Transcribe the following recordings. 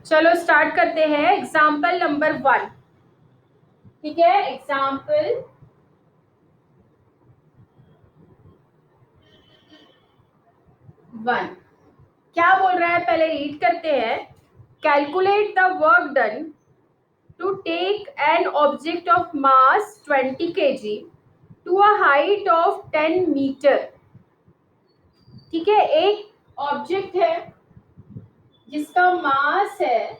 चलो स्टार्ट करते हैं एग्जाम्पल नंबर 1। ठीक है, एग्जाम्पल 1 क्या बोल रहा है पहले रीड करते हैं। Calculate the work done to take an object of mass 20 kg to a height of 10 metre. ठीक है, एक ऑब्जेक्ट है जिसका मास है,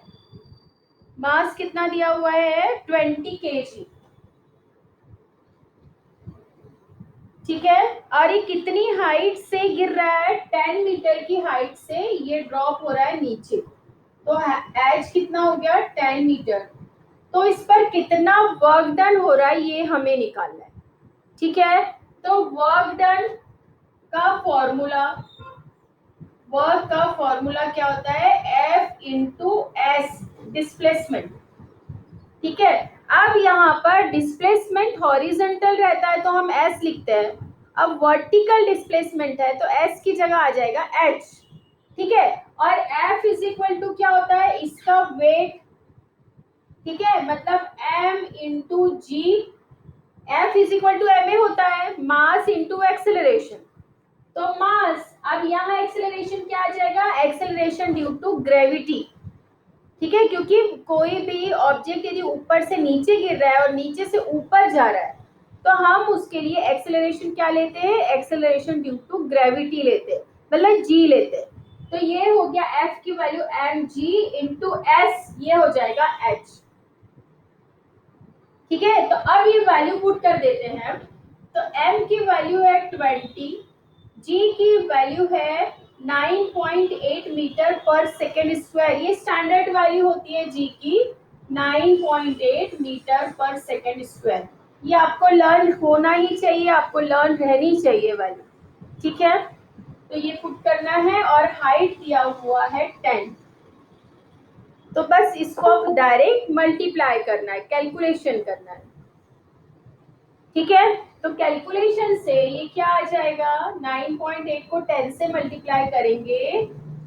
मास कितना दिया हुआ है 20 kg। ठीक है, और ये कितनी हाइट से गिर रहा है, 10 मीटर की हाइट से ये ड्रॉप हो रहा है नीचे। तो एज कितना हो गया 10 मीटर। तो इस पर कितना वर्क डन हो रहा है ये हमें निकालना है। ठीक है, तो वर्क डन का फॉर्मूला, वर्क का फॉर्मूला क्या होता है, F इंटू एस डिस्प्लेसमेंट। ठीक है, अब यहाँ पर डिस्प्लेसमेंट हॉरिजेंटल रहता है तो हम एस लिखते हैं। अब वर्टिकल डिस्प्लेसमेंट है तो एस की जगह आ जाएगा एच। ठीक है, और एफ इज इक्वल टू क्या होता है, इसका वेट। ठीक है, मतलब M into G. F is equal to M A होता है, मास इंटू एक्सेलरेशन। तो मास, अब यहाँ एक्सेलरेशन क्या आ जाएगा, एक्सेलरेशन ड्यू टू ग्रेविटी। ठीक है, क्योंकि कोई भी ऑब्जेक्ट यदि ऊपर से नीचे गिर रहा है और नीचे से ऊपर जा रहा है तो हम उसके लिए एक्सेलरेशन क्या लेते हैं, एक्सेलरेशन ड्यू टू ग्रेविटी लेते हैं, मतलब जी लेते हैं। तो ये हो गया एफ की value M G into S, ये हो जाएगा एच। ठीक है, तो अब ये वैल्यू पुट कर देते हैं। तो एम की वैल्यू है 20, जी की वैल्यू है 9.8 मीटर पर सेकेंड स्क्वायर। ये स्टैंडर्ड वैल्यू होती है जी की 9.8 मीटर पर सेकेंड स्क्वायर। ये आपको लर्न होना ही चाहिए, आपको लर्न रहनी चाहिए वैल्यू। ठीक है, तो ये पुट करना है और हाइट दिया हुआ है 10। तो बस इसको आप डायरेक्ट मल्टीप्लाई करना है, कैलकुलेशन करना है। ठीक है, तो कैलकुलेशन से ये क्या आ जाएगा, 9.8 को 10 से मल्टीप्लाई करेंगे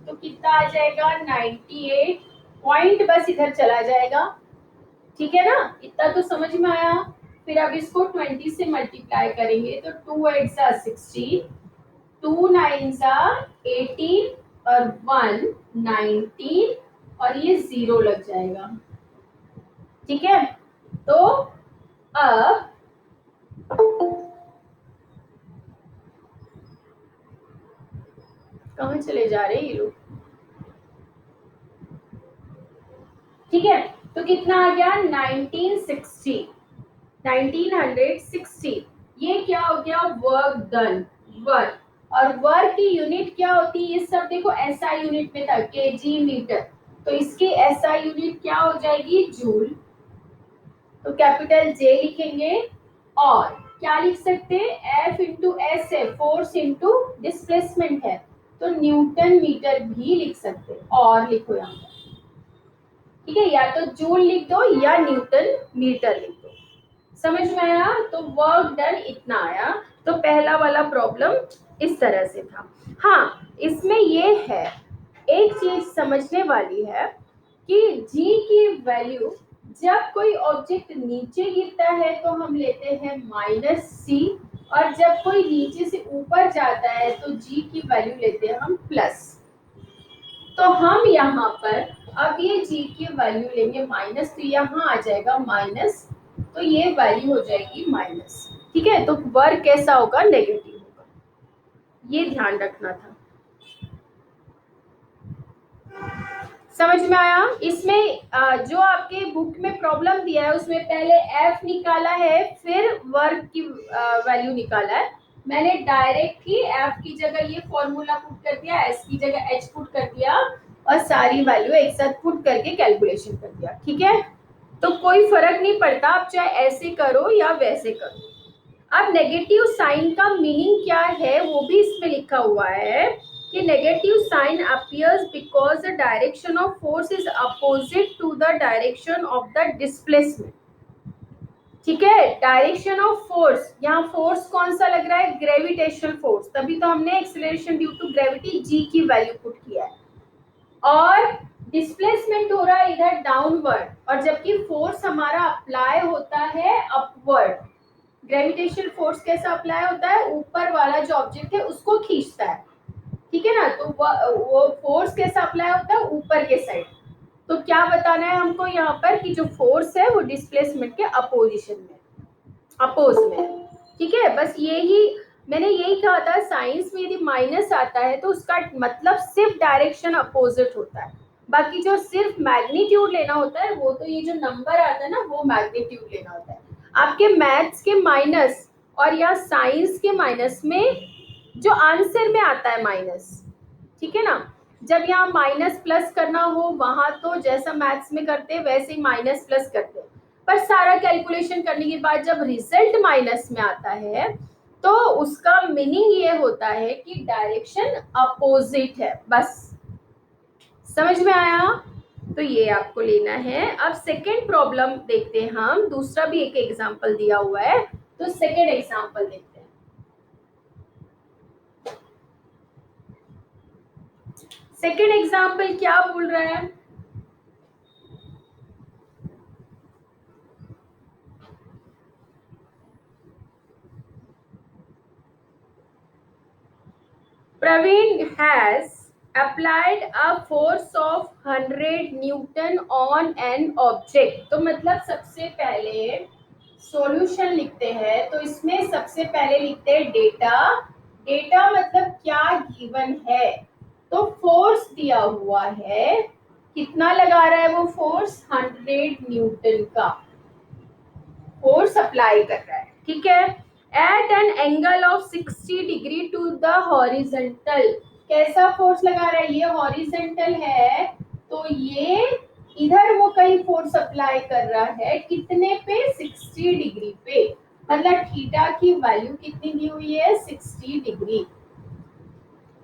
तो कितना आ जाएगा 98 पॉइंट, बस इधर चला जाएगा। ठीक है ना, इतना तो समझ में आया। फिर अब इसको 20 से मल्टीप्लाई करेंगे तो 2 8 जा 16, 2 9 जा 18 और 1 19 और ये 0 लग जाएगा। ठीक है, तो अब कहाँ चले जा रहे हैं ये लोग। ठीक है, तो कितना आ गया 1960, 1960। ये क्या हो गया, वर्क डन, वर्क। और वर्क की यूनिट क्या होती है, ये सब देखो एसआई यूनिट में था, केजी मीटर। तो इसकी एसआई यूनिट क्या हो जाएगी, जूल। तो कैपिटल जे लिखेंगे और क्या लिख सकते हैं, एफ इंटू एस है, फोर्स इंटू डिस्प्लेसमेंट है, तो न्यूटन मीटर भी लिख सकते हैं। और लिखो यहाँ पर, ठीक है, या तो जूल लिख दो या न्यूटन मीटर लिख दो। समझ में आया, तो वर्क डन इतना आया। तो पहला वाला प्रॉब्लम इस तरह से था। हाँ, इसमें ये है, एक चीज समझने वाली है कि जी की वैल्यू, जब कोई ऑब्जेक्ट नीचे गिरता है तो हम लेते हैं -c, और जब कोई नीचे से ऊपर जाता है तो जी की वैल्यू लेते हैं हम प्लस। तो हम यहाँ पर अब ये जी की वैल्यू लेंगे माइनस, तो यहाँ आ जाएगा माइनस, तो ये वैल्यू हो जाएगी माइनस। ठीक है, तो वर्क कैसा होगा, नेगेटिव होगा, ये ध्यान रखना था। समझ में आया। इसमें जो आपके बुक में प्रॉब्लम दिया है उसमें पहले एफ निकाला है, फिर वर्क की वैल्यू निकाला है। मैंने डायरेक्ट ही एफ की जगह ये फॉर्मूला पुट कर दिया, एस की जगह एच पुट कर दिया और सारी वैल्यू एक साथ पुट करके कैलकुलेशन कर दिया। ठीक है, तो कोई फर्क नहीं पड़ता, आप चाहे ऐसे करो या वैसे करो। अब नेगेटिव साइन का मीनिंग क्या है वो भी इसमें लिखा हुआ है कि negative sign appears because the direction of force is opposite to the direction of the displacement. ठीक है, डायरेक्शन ऑफ फोर्स, यहाँ फोर्स कौन सा लग रहा है, ग्रेविटेशनल फोर्स, तभी तो हमने acceleration due to gravity G की वैल्यू पुट किया है। और डिस्प्लेसमेंट हो रहा है इधर डाउनवर्ड, और जबकि फोर्स हमारा अप्लाई होता है अपवर्ड। ग्रेविटेशनल फोर्स कैसा अप्लाई होता है, ऊपर वाला जो ऑब्जेक्ट है उसको खींचता है, ठीक है ना। तो वो फोर्स कैसा अप्लाई होता है, ऊपर के साइड। तो क्या बताना है हमको यहाँ पर कि जो फोर्स है वो डिस्प्लेसमेंट के अपोजिशन में, अपोज में, ठीक है। बस यही मैंने यही कहा था, साइंस में यदि माइनस आता है तो उसका मतलब सिर्फ डायरेक्शन अपोजिट होता है, बाकी जो सिर्फ मैग्नीट्यूड लेना होता है वो तो ये जो नंबर आता है ना वो मैग्नीट्यूड लेना होता है। आपके मैथ्स के माइनस और या साइंस के माइनस में जो आंसर में आता है माइनस, ठीक है ना। जब यहाँ माइनस प्लस करना हो वहां तो जैसा मैथ्स में करते हैं वैसे ही माइनस प्लस करते हैं, पर सारा कैलकुलेशन करने के बाद जब रिजल्ट माइनस में आता है तो उसका मीनिंग ये होता है कि डायरेक्शन अपोजिट है, बस। समझ में आया। तो ये आपको लेना है। अब सेकेंड प्रॉब्लम देखते हैं हम, दूसरा भी एक एग्जांपल दिया हुआ है, तो सेकेंड एग्जांपल देखते हैं। सेकेंड एग्जांपल क्या बोल रहा है, Praveen has applied a force of 100 Newton on an object। तो मतलब सबसे पहले सॉल्यूशन लिखते हैं, तो इसमें सबसे पहले लिखते हैं डेटा। डेटा मतलब क्या गिवन है, तो फोर्स दिया हुआ है, कितना लगा रहा है वो फोर्स, 100 न्यूटन का फोर्स अप्लाई कर रहा है, ठीक है। At an angle of 60 degree to the horizontal. कैसा फोर्स लगा रहा है, ये हॉरिजेंटल है, तो ये इधर वो कहीं फोर्स अप्लाई कर रहा है, कितने पे, 60 डिग्री पे। मतलब थीटा की वैल्यू कितनी दी हुई है, 60 डिग्री,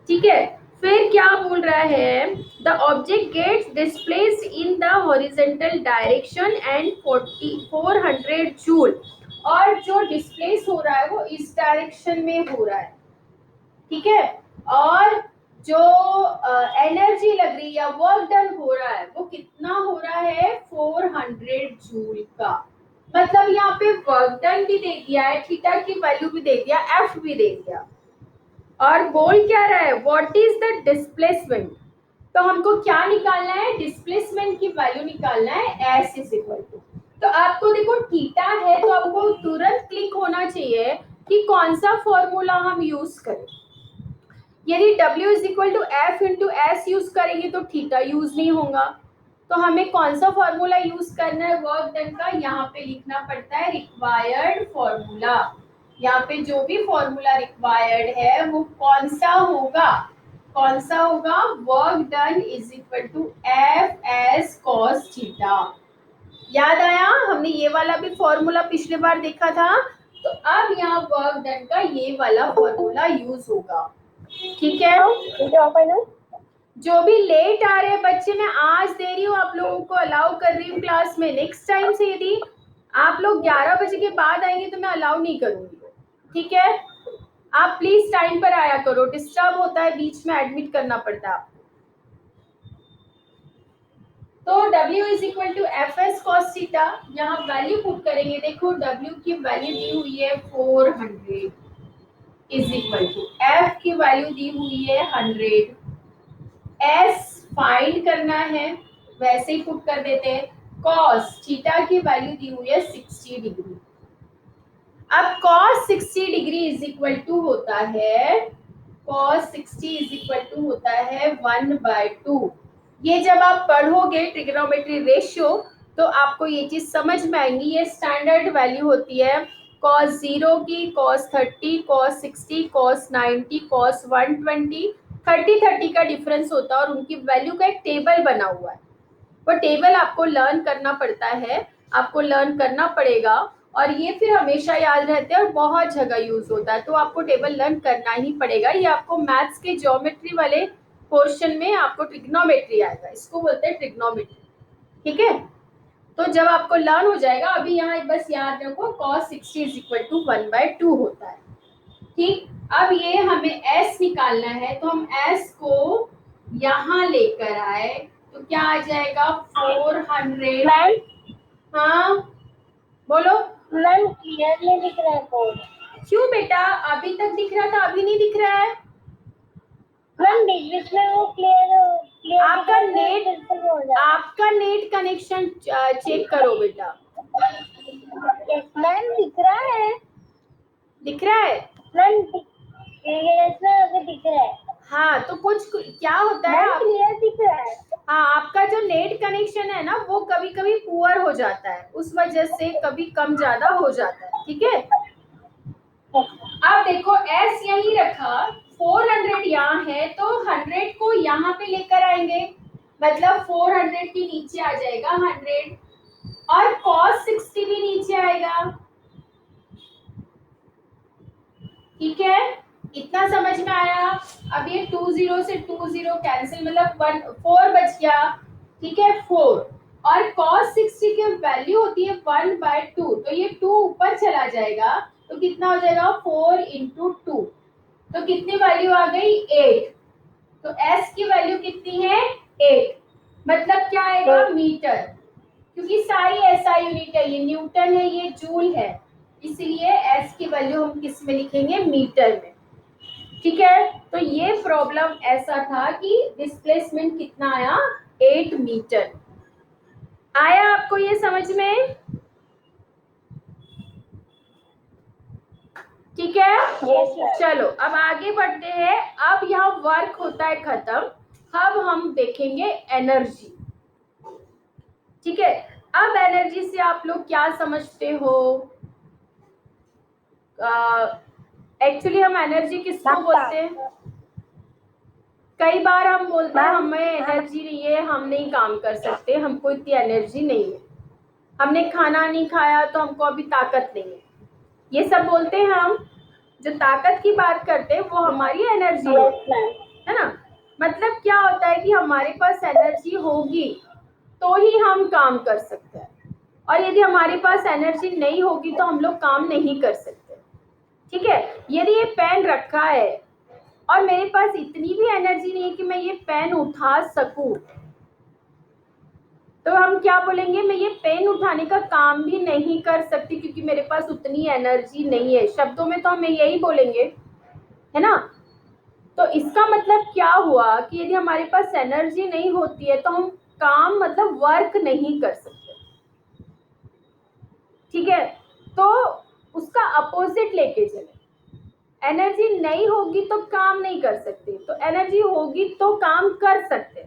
ठीक है। फिर क्या बोल रहा है, the object gets displaced in the horizontal direction and 400 joule. और जो डिस्प्लेस हो रहा है वो इस डायरेक्शन में हो रहा है, ठीक है। और जो एनर्जी लग रही है, वर्क डन हो रहा है, वो कितना हो रहा है, 400 जूल का। मतलब यहाँ पे वर्क डन भी दे दिया है, थीटा की वैल्यू भी दे दिया, एफ भी दे दिया, और बोल क्या रहा है, व्हाट इज द डिस्प्लेसमेंट। तो हमको क्या निकालना है, डिस्प्लेसमेंट की वैल्यू निकालना है, एस इज इक्वल टू। तो आपको देखो थीटा है तो आपको तुरंत क्लिक होना चाहिए कि कौन सा फॉर्मूला हम यूज करें। यदि W is equal to F into S use करेंगे तो थीटा यूज नहीं होगा। तो हमें कौन सा फॉर्मूला यूज करना है वर्क डन का, यहाँ पे लिखना पड़ता है रिक्वायर्ड फॉर्मूला। यहाँ पे जो भी फॉर्मूला रिक्वायर्ड है वो कौन सा होगा, कौन सा होगा, work done is equal to F S cos theta. याद आया, हमने ये वाला भी फॉर्मूला पिछले बार देखा था, तो अब यहाँ वर्क डन का ये वाला फॉर्मूला यूज होगा, ठीक है। जो भी लेट आ रहे हैं बच्चे, मैं आज दे रही हूँ, आप लोगों को अलाउ कर रही हूँ क्लास में। नेक्स्ट टाइम से यदि आप लोग 11 बजे के बाद आएंगे तो मैं अलाउ नहीं करूंगी, ठीक है। आप प्लीज टाइम पर आया करो, डिस्टर्ब होता है, बीच में एडमिट करना पड़ता है आपको। तो W is equal to F S cos theta, यहाँ वैल्यू पुट करेंगे। देखो W की वैल्यू दी हुई है 400 इज इक्वल टू F की वैल्यू दी हुई है 100, S फाइंड करना है, वैसे ही पुट कर देते हैं। कॉस थीटा की वैल्यू दी हुई है 60 डिग्री। अब cos 60 degree is equal to होता है, कॉस 60 इज इक्वल टू होता है 1/2। ये जब आप पढ़ोगे ट्रिग्नोमेट्री रेशियो तो आपको ये चीज समझ में आएंगी। ये स्टैंडर्ड वैल्यू होती है cos 0 की, cos 30, cos 60, cos 90, cos 120, 30 का डिफरेंस होता है और उनकी वैल्यू का एक टेबल बना हुआ है। वो टेबल आपको लर्न करना पड़ता है, आपको लर्न करना पड़ेगा, और ये फिर हमेशा याद रहते हैं और बहुत जगह यूज होता है, तो आपको टेबल लर्न करना ही पड़ेगा। ये आपको मैथ्स के ज्योमेट्री वाले पोर्शन में आपको ट्रिग्नोमेट्री आएगा, इसको बोलते हैं ट्रिग्नोमेट्री, ठीक है। तो जब आपको लर्न हो जाएगा, अभी यहाँ बस याद रखो cos 60 इज इक्वल टू 1/2 होता है, ठीक। अब ये हमें s निकालना है, तो हम s को यहाँ लेकर आए, तो क्या आ जाएगा 400। मैम हाँ बोलो। मैम क्लियरली दिख रहा है कोड। क्यों बेटा, अभी तक दिख रहा था, अभी नहीं दिख रहा है? मैम बीच बीच में वो क्लियर क्लियर दिख आपका रहा था, नेट फिर से बोल रहा आपका नेट कनेक्शन चेक करो बेटा। है। मैम दिख रहा है। दिख रहा है? मैम यस मैम अभी दिख रहा है। हाँ तो कुछ क्या होता है मैम आप, क्लियर दिख रहा है। हाँ आपका जो नेट कनेक्शन है ना वो कभी कभी पुअर हो जाता है, उस वजह से कभी कम ज्यादा हो जाता है, ठीक है। अब देखो एस यही रखा, 400 यहाँ है तो 100 को यहाँ पे लेकर आएंगे, मतलब 400 के नीचे आ जाएगा 100 और cos 60 भी नीचे आएगा, ठीक है। इतना समझ में आया? अब ये 20 से 20 कैंसिल, मतलब 4 बच गया, ठीक है 4, और cos 60 की वैल्यू होती है 1/2, तो ये 2 ऊपर चला जाएगा, तो कितना हो जाएगा 4 इंटू 2, तो कितनी वैल्यू आ गई 8, तो s की वैल्यू कितनी है 8, मतलब क्या आएगा मीटर, क्योंकि सारी एसआई यूनिट है, ये न्यूटन है ये जूल है, इसीलिए s की वैल्यू हम किस में लिखेंगे मीटर में, ठीक है। तो ये प्रॉब्लम ऐसा था कि डिस्प्लेसमेंट कितना आया 8 मीटर। आया आपको ये समझ में? ठीक है चलो अब आगे बढ़ते हैं। अब यहाँ वर्क होता है खत्म, अब हम देखेंगे एनर्जी, ठीक है। अब एनर्जी से आप लोग क्या समझते हो? एक्चुअली हम एनर्जी किसको बोलते हैं? कई बार हम बोलते हैं हमें एनर्जी नहीं है, हम नहीं काम कर सकते, हमको इतनी एनर्जी नहीं है, हमने खाना नहीं खाया तो हमको अभी ताकत नहीं है, ये सब बोलते हैं हम। जो ताकत की बात करते हैं वो हमारी एनर्जी है ना। मतलब क्या होता है कि हमारे पास एनर्जी होगी तो ही हम काम कर सकते हैं, और यदि हमारे पास एनर्जी नहीं होगी तो हम लोग काम नहीं कर सकते, ठीक है। यदि ये पेन रखा है और मेरे पास इतनी भी एनर्जी नहीं है कि मैं ये पेन उठा सकूं, तो हम क्या बोलेंगे, मैं ये पेन उठाने का काम भी नहीं कर सकती क्योंकि मेरे पास उतनी एनर्जी नहीं है, शब्दों में तो हम यही बोलेंगे, है ना। तो इसका मतलब क्या हुआ कि यदि हमारे पास एनर्जी नहीं होती है तो हम काम मतलब वर्क नहीं कर सकते, ठीक है। तो उसका अपोजिट लेके चले, एनर्जी नहीं होगी तो काम नहीं कर सकते, तो एनर्जी होगी तो काम कर सकते।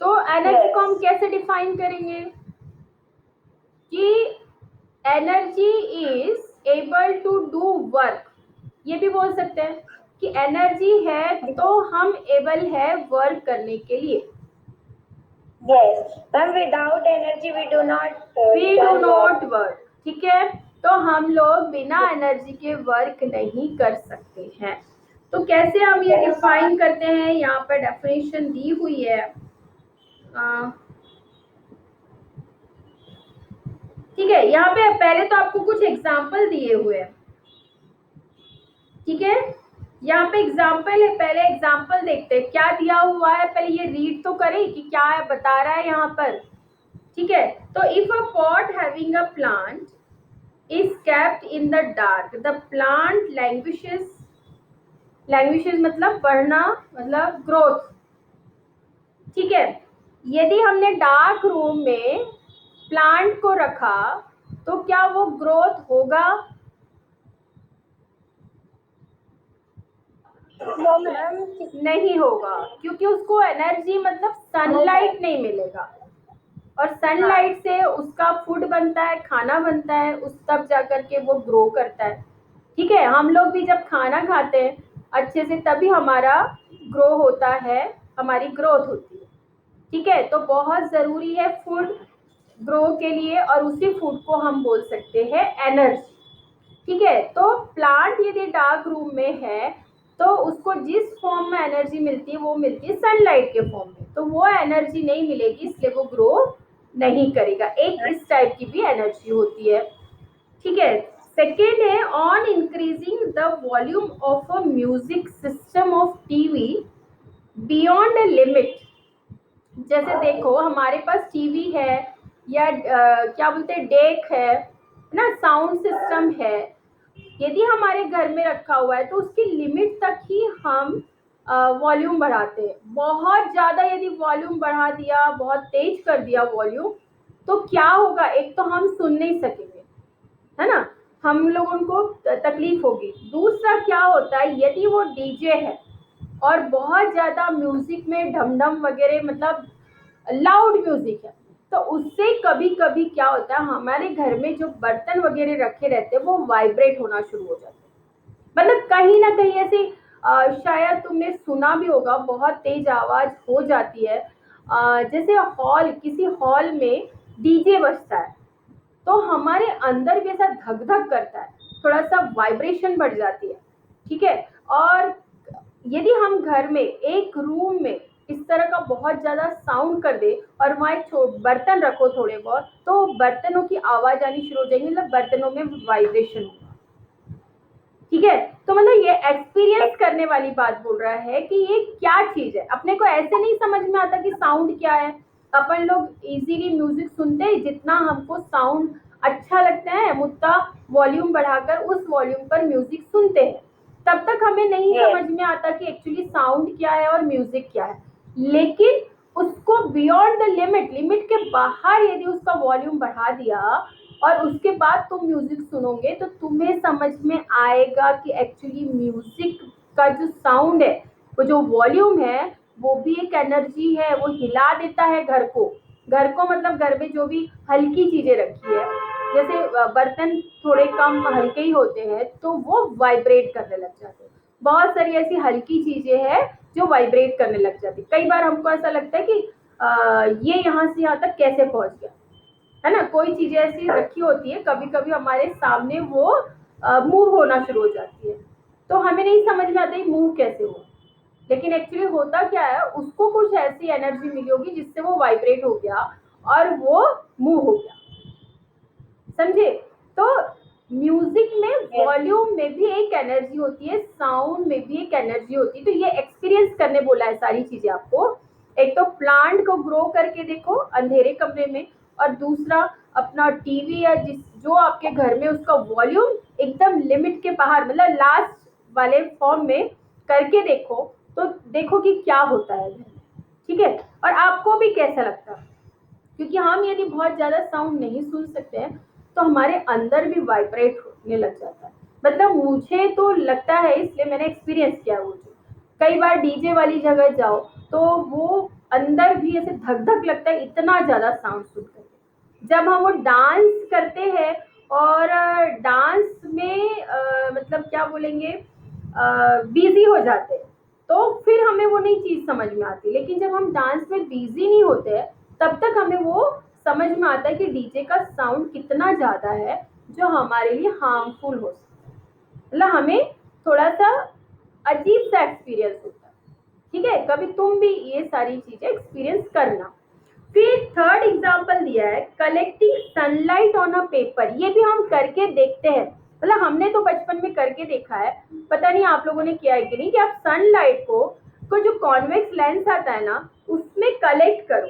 तो एनर्जी को हम कैसे डिफाइन करेंगे कि energy is able to do work, ये भी बोल सकते हैं कि एनर्जी है तो हम एबल है वर्क करने के लिए। Yes ma'am without energy we do not work, ठीक है। तो हम लोग बिना एनर्जी के वर्क नहीं कर सकते हैं। तो कैसे हम ये डिफाइन करते हैं, यहाँ पर डेफिनेशन दी हुई है, ठीक है। यहाँ पे पहले तो आपको कुछ एग्जाम्पल दिए हुए हैं, ठीक है। यहाँ पे एग्जाम्पल है, पहले एग्जाम्पल देखते हैं क्या दिया हुआ है, पहले ये रीड तो करें कि क्या है बता रहा है यहाँ पर, ठीक है। तो if a pot having a plant is kept in the dark, the plant languishes मतलब बढ़ना, मतलब ग्रोथ, ठीक है। यदि हमने डार्क रूम में प्लांट को रखा तो क्या वो ग्रोथ होगा? नहीं होगा, क्योंकि उसको एनर्जी मतलब सनलाइट नहीं मिलेगा, और सनलाइट से उसका फूड बनता है, खाना बनता है, उस तब जाकर के वो ग्रो करता है, ठीक है। हम लोग भी जब खाना खाते हैं अच्छे से तभी हमारा ग्रो होता है, हमारी ग्रोथ होती है, ठीक है। तो बहुत जरूरी है फूड ग्रो के लिए, और उसी फूड को हम बोल सकते हैं एनर्जी, ठीक है। तो प्लांट यदि डार्क रूम में है तो उसको जिस फॉर्म में एनर्जी मिलती है वो मिलती है सनलाइट के फॉर्म में, तो वो एनर्जी नहीं मिलेगी, इसलिए वो ग्रो नहीं करेगा। एक इस टाइप की भी एनर्जी होती है, ठीक है। सेकेंड है on increasing the volume of a music system of TV beyond a limit, जैसे देखो हमारे पास टीवी है या क्या बोलते हैं डेक है ना, साउंड सिस्टम है, यदि हमारे घर में रखा हुआ है तो उसकी लिमिट तक ही हम वॉल्यूम बढ़ाते हैं। बहुत ज़्यादा यदि वॉल्यूम बढ़ा दिया, बहुत तेज कर दिया वॉल्यूम, तो क्या होगा, एक तो हम सुन नहीं सकेंगे, है ना, हम लोगों को तकलीफ होगी। दूसरा क्या होता है, यदि वो डीजे है और बहुत ज़्यादा म्यूजिक में ढमढम वगैरह, मतलब लाउड म्यूजिक है, तो उससे कभी कभी क्या होता है, हमारे घर में जो बर्तन वगैरह रखे रहते हैं वो वाइब्रेट होना शुरू हो जाते हैं। मतलब कहीं ना कहीं ऐसे शायद तुमने सुना भी होगा, बहुत तेज आवाज हो जाती है। जैसे किसी हॉल में डीजे बजता है तो हमारे अंदर भी ऐसा धक धक करता है, थोड़ा सा वाइब्रेशन बढ़ जाती है, ठीक है। और यदि हम घर में एक रूम में इस तरह का बहुत ज्यादा साउंड कर दे और वहाँ एक बर्तन रखो थोड़े बहुत, तो बर्तनों की आवाज आनी शुरू हो जाएगी, मतलब बर्तनों में वाइब्रेशन होगा, ठीक है। तो मतलब ये एक्सपीरियंस करने वाली बात बोल रहा है कि ये क्या चीज है। अपने को ऐसे नहीं समझ में आता कि साउंड क्या है, अपन लोग इजीली म्यूजिक सुनते हैं, जितना हमको साउंड अच्छा लगता है उतना वॉल्यूम बढ़ाकर उस वॉल्यूम पर म्यूजिक सुनते हैं। तब तक हमें नहीं समझ में आता कि एक्चुअली साउंड क्या है और म्यूजिक क्या है। लेकिन उसको बियॉन्ड द लिमिट के बाहर यदि उसका वॉल्यूम बढ़ा दिया और उसके बाद तुम म्यूजिक सुनोगे तो तुम्हें समझ में आएगा कि एक्चुअली म्यूजिक का जो साउंड है, वो जो वॉल्यूम है, वो भी एक एनर्जी है, वो हिला देता है घर को मतलब घर में जो भी हल्की चीजें रखी है, जैसे बर्तन थोड़े कम हल्के ही होते हैं तो वो वाइब्रेट करने लग जाते हैं। बहुत सारी ऐसी हल्की चीजें हैं जो वाइब्रेट करने लग जाती है। कई बार हमको ऐसा लगता है कि ये यहाँ से यहाँ तक कैसे पहुंच गया, है ना। कोई चीजें ऐसी रखी होती है, कभी कभी हमारे सामने वो मूव होना शुरू हो जाती है, तो हमें नहीं समझ में आता मूव कैसे हो, लेकिन एक्चुअली होता क्या है, उसको कुछ ऐसी एनर्जी मिली होगी जिससे वो वाइब्रेट हो गया और वो मूव हो गया, समझे। तो म्यूजिक में वॉल्यूम में भी एक एनर्जी होती है, साउंड में भी एक एनर्जी होती है। तो ये एक्सपीरियंस करने बोला है सारी चीजें आपको। एक तो प्लांट को ग्रो करके देखो अंधेरे कमरे में, और दूसरा अपना टीवी या जो आपके घर में उसका वॉल्यूम एकदम लिमिट के बाहर, मतलब लास्ट वाले फॉर्म में करके देखो, तो देखो कि क्या होता है घर में, ठीक है। और आपको भी कैसा लगता है, क्योंकि हम यदि बहुत ज्यादा साउंड नहीं सुन सकते हैं तो हमारे अंदर भी वाइब्रेट होने लग जाता है। मतलब मुझे तो लगता है, इसलिए मैंने एक्सपीरियंस किया वो चीज। कई बार डीजे वाली जगह जाओ तो वो अंदर भी ऐसे धक धक लगता है, इतना ज्यादा साउंड सुन करके। जब हम वो डांस करते हैं और डांस में मतलब क्या बोलेंगे, बिजी हो जाते हैं, तो फिर हमें वो नई चीज समझ में आती। लेकिन जब हम डांस में बिजी नहीं होते तब तक हमें वो समझ में आता है कि डीजे का साउंड कितना ज्यादा है जो हमारे लिए हार्मफुल हो सकता है। मतलब हमें थोड़ा सा अजीब सा एक्सपीरियंस होता है, ठीक है। कभी तुम भी ये सारी चीजें एक्सपीरियंस करना। फिर थर्ड एग्जांपल दिया है, collecting sunlight on a paper. ये भी हम करके देखते हैं, मतलब हमने तो बचपन में करके देखा है, पता नहीं आप लोगों ने किया है कि नहीं, कि आप सनलाइट को जो कॉन्वेक्स लेंस आता है ना उसमें कलेक्ट करो।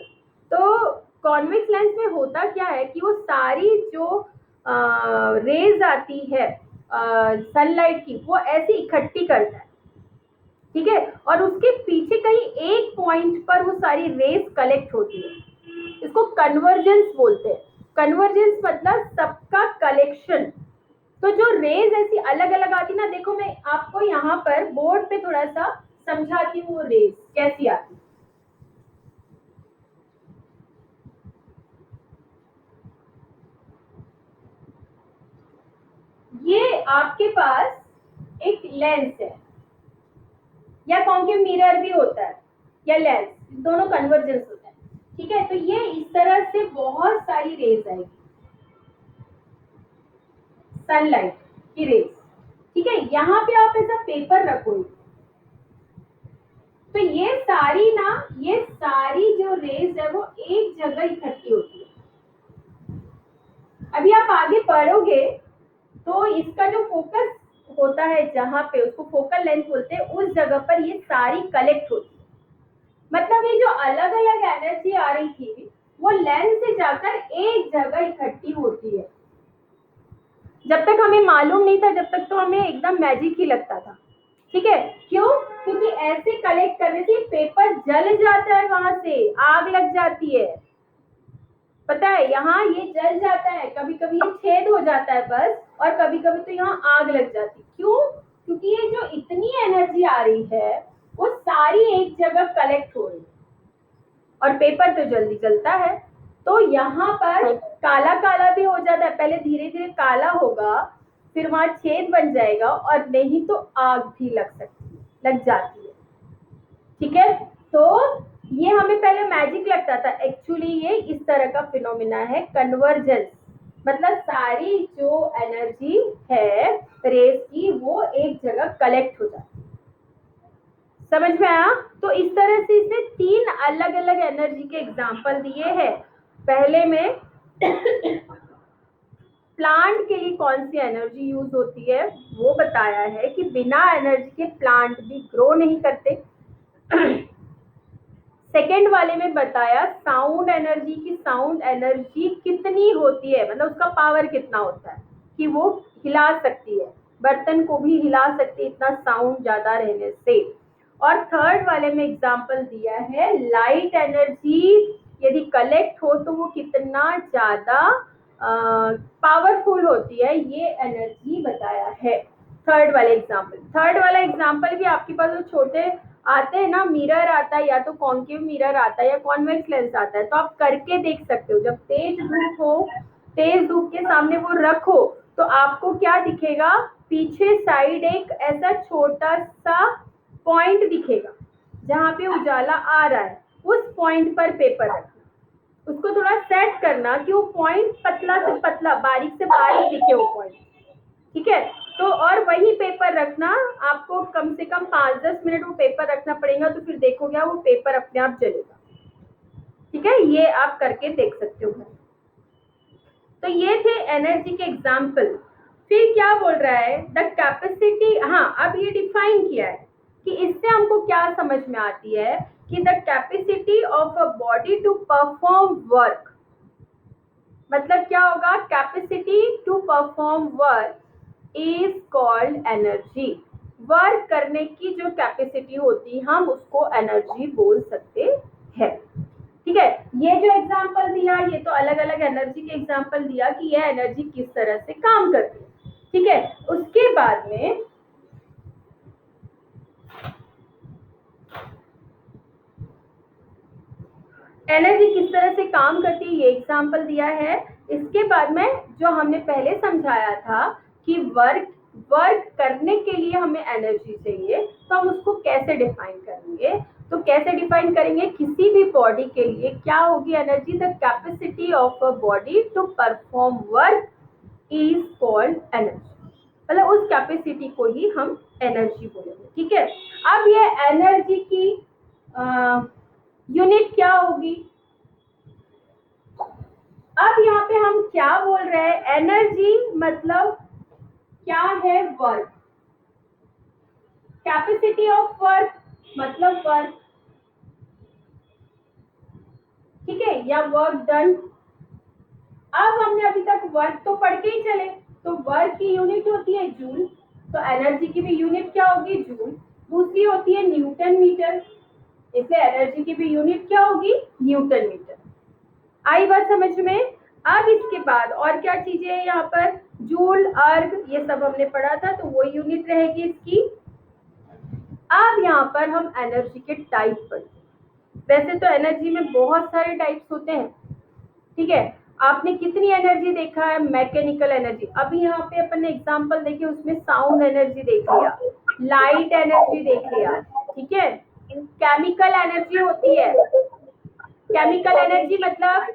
तो कॉन्वेक्स लेंस में होता क्या है कि वो सारी जो रेज आती है सनलाइट की, वो ऐसे इकट्ठी करता है, ठीक है। और उसके पीछे कहीं एक पॉइंट पर वो सारी रेस कलेक्ट होती है, इसको कन्वर्जेंस बोलते हैं। कन्वर्जेंस मतलब सबका कलेक्शन। तो जो रेज ऐसी अलग अलग आती ना, देखो मैं आपको यहाँ पर बोर्ड पे थोड़ा सा समझाती हूँ वो रेज कैसी आती। ये आपके पास एक लेंस है, या कॉन्केव मिरर भी होता है, या लेंस, दोनों कन्वर्जेंस होता है, ठीक है। तो ये इस तरह से बहुत सारी रेज आएगी, सनलाइट की रेज, ठीक है। यहाँ पे आप ऐसा पेपर रखो, तो ये सारी जो रेज है वो एक जगह इकट्ठी होती है। अभी आप आगे पढ़ोगे तो इसका जो फोकस होता है, जहां पे उसको फोकल लेंथ बोलते हैं, उस जगह पर ये सारी कलेक्ट होती है। मतलब ये जो अलग अलग एनर्जी आ रही थी वो लेंस से जाकर एक जगह इकट्ठी होती है। जब तक हमें मालूम नहीं था, जब तक तो हमें एकदम मैजिक ही लगता था। ठीक है, क्यों? क्योंकि ऐसे कलेक्ट करने से पेपर जल जाता है, वहां से आग लग जाती है। पता है, यहाँ ये जल जाता है, कभी कभी ये छेद हो जाता है बस, और कभी कभी तो यहाँ आग लग जाती। क्यों? क्योंकि ये जो इतनी एनर्जी आ रही है वो सारी एक जगह कलेक्ट हो रही है, और पेपर तो जल्दी जलता है। तो यहाँ पर काला काला भी हो जाता है, पहले धीरे धीरे काला होगा, फिर वहां छेद बन जाएगा, और नहीं तो आग भी लग सकती है, लग जाती है। ठीक है, तो ये हमें पहले मैजिक लगता था, एक्चुअली ये इस तरह का फिनोमिना है, कन्वर्जेंस। मतलब सारी जो एनर्जी है रेस की वो एक जगह कलेक्ट हो जाती है। समझ में आया? तो इस तरह से इसने 3 अलग अलग एनर्जी के एग्जाम्पल दिए हैं। पहले में प्लांट के लिए कौन सी एनर्जी यूज होती है वो बताया है कि बिना एनर्जी के प्लांट भी ग्रो नहीं करते। सेकेंड वाले में बताया साउंड एनर्जी की, साउंड एनर्जी कितनी होती है, मतलब उसका पावर कितना होता है कि वो हिला सकती है, बर्तन को भी हिला सकती है इतना साउंड ज्यादा रहने से। और थर्ड वाले में एग्जांपल दिया है लाइट एनर्जी, यदि कलेक्ट हो तो वो कितना ज्यादा पावरफुल होती है, ये एनर्जी बताया है थर्ड वाले एग्जांपल। थर्ड वाला एग्जांपल भी आपके पास जो छोटे आते हैं ना, मिरर आता है, या तो कॉन्केव मिरर आता है या कॉन्वेक्स लेंस आता है, तो आप करके देख सकते हो। जब तेज धूप हो, तेज धूप के सामने वो रखो, तो आपको क्या दिखेगा, पीछे साइड एक ऐसा छोटा सा पॉइंट दिखेगा जहां पे उजाला आ रहा है, उस पॉइंट पर पेपर रखना, उसको थोड़ा सेट करना कि वो पॉइंट पतला से पतला, बारीक से बारीक दिखे वो पॉइंट। ठीक है, तो और वही पेपर रखना, आपको कम से कम 5-10 मिनट वो पेपर रखना पड़ेगा, तो फिर देखोगे वो पेपर अपने आप जलेगा। ठीक है, ये आप करके देख सकते हो। तो ये थे एनर्जी के एग्जाम्पल। फिर क्या बोल रहा है, द कैपेसिटी, हाँ अब ये डिफाइन किया है कि इससे हमको क्या समझ में आती है कि the capacity of a body to perform work, मतलब क्या होगा, capacity to perform work is called energy. Work करने की जो कैपेसिटी होती है हम उसको एनर्जी बोल सकते हैं। ठीक है, ये जो एग्जांपल दिया ये तो अलग अलग एनर्जी के एग्जांपल दिया कि यह एनर्जी किस तरह से काम करती है। ठीक है, उसके बाद में एनर्जी किस तरह से काम करती है ये एग्जांपल दिया है। इसके बाद में जो हमने पहले समझाया था कि वर्क वर्क करने के लिए हमें एनर्जी चाहिए, तो हम उसको कैसे डिफाइन करेंगे। तो कैसे डिफाइन करेंगे, किसी भी बॉडी के लिए क्या होगी energy, the capacity of a body to perform work is called energy, मतलब उस कैपेसिटी को ही हम एनर्जी बोलेंगे। ठीक है, अब ये एनर्जी की यूनिट क्या होगी। अब यहाँ पे हम क्या बोल रहे हैं, एनर्जी मतलब क्या है, वर्क, कैपेसिटी ऑफ वर्क मतलब वर्क, ठीक है, या वर्क डन। अब हमने अभी तक वर्क तो पढ़ के ही चले, तो वर्क की यूनिट होती है जूल, तो एनर्जी की भी यूनिट क्या होगी, जूल। दूसरी होती है न्यूटन मीटर, इसलिए एनर्जी की भी यूनिट क्या होगी, न्यूटन मीटर। आई बात समझ में? अब इसके बाद और क्या चीजें हैं यहाँ पर, जूल, अर्ग, ये सब हमने पढ़ा था, तो वो यूनिट रहेगी इसकी। अब यहाँ पर हम एनर्जी के टाइप पढ़ते हैं। वैसे तो एनर्जी में बहुत सारे टाइप्स होते हैं। ठीक है, आपने कितनी एनर्जी देखा है, मैकेनिकल एनर्जी, अभी यहाँ पे अपन ने एग्जांपल देखे, उसमें साउंड एनर्जी देख लिया, लाइट एनर्जी देख लिया। ठीक है, केमिकल एनर्जी होती है, केमिकल एनर्जी मतलब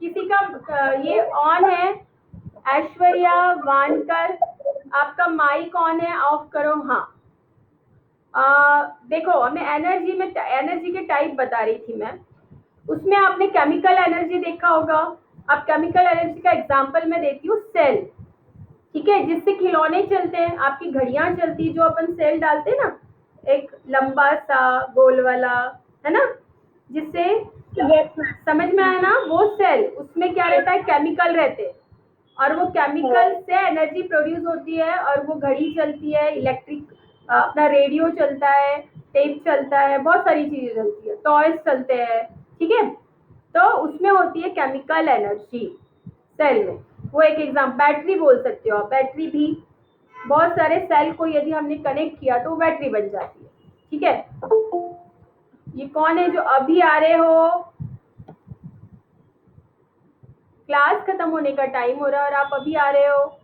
किसी का ये ऑन है, ऐश्वर्या वानकर, आपका माइक ऑन है, ऑफ करो। हाँ, देखो हमें एनर्जी में एनर्जी के टाइप बता रही थी मैं, उसमें आपने केमिकल एनर्जी देखा होगा। अब केमिकल एनर्जी का एग्जांपल मैं देती हूँ, सेल। ठीक है, जिससे खिलौने चलते हैं, आपकी घड़ियां चलती, जो अपन सेल डालते हैं ना, एक लंबा सा गोल वाला, है ना, जिससे यस मैम। समझ में आया ना। वो सेल उसमें क्या रहता है, केमिकल रहते हैं, और वो केमिकल से एनर्जी प्रोड्यूस होती है, और वो घड़ी चलती है, इलेक्ट्रिक अपना रेडियो चलता है, टेप चलता है, बहुत सारी चीजें चलती है, टॉयज चलते हैं, ठीक है। तो उसमें होती है केमिकल एनर्जी सेल में। वो एक एग्जाम, बैटरी बोल सकते हो आप, बैटरी भी बहुत सारे सेल को यदि हमने कनेक्ट किया तो बैटरी बन जाती है, ठीक है। ये कौन है जो अभी आ रहे हो, क्लास खत्म होने का टाइम हो रहा है और आप अभी आ रहे हो।